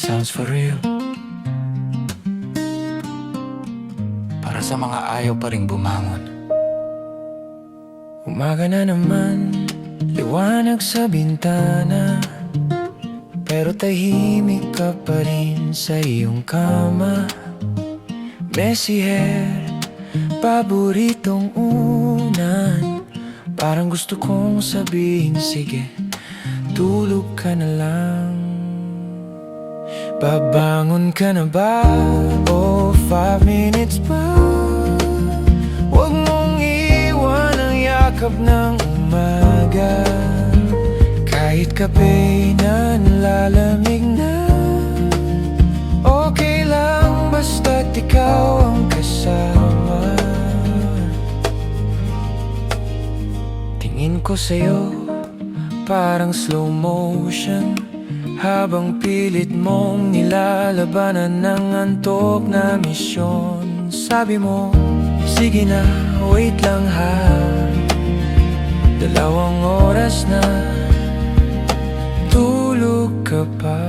sounds for real. Para sa mga ayaw pa ring bumangon. Umaga na naman, liwanag sa bintana, pero tahimik ka pa rin sa iyong kama. Messy hair, paboritong unan. Parang gusto kong sabihin, sige, tulog ka na lang. Babangon ka na ba? O 5 minutes pa? Huwag mong iwan ang yakap ng umaga. Kahit kape na nalalamig na, okay lang basta't ikaw ang kasama. Tingin ko sa'yo parang slow motion, habang pilit mong nilalabanan ng antok na misyon. Sabi mo, sige na, wait lang ha, 2 oras na, tulog ka pa.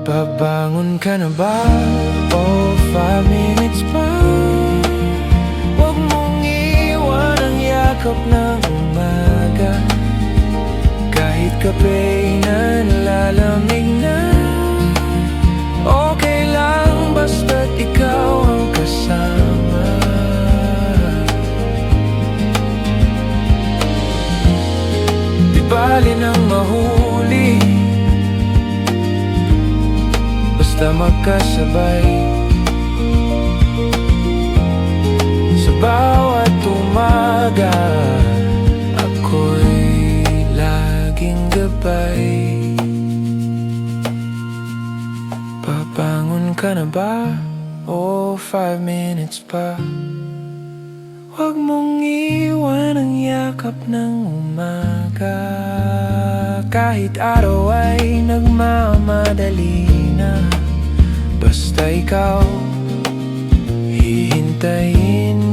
Babangon ka na ba? O 5 minutes pa? Huwag mong iwan ang yakap ng umaga. Kahit kape na nalalamig na, okay lang basta't ikaw ang kasama. Di bali nang mahuli, basta magkasabay. Sa bawat umaga, ako'y laging gabay. Pabangon ka na ba? O 5 minutes pa? Huwag mong iwan ang yakap ng umaga. Kahit araw ay nagmamadali na, basta ikaw hihintayin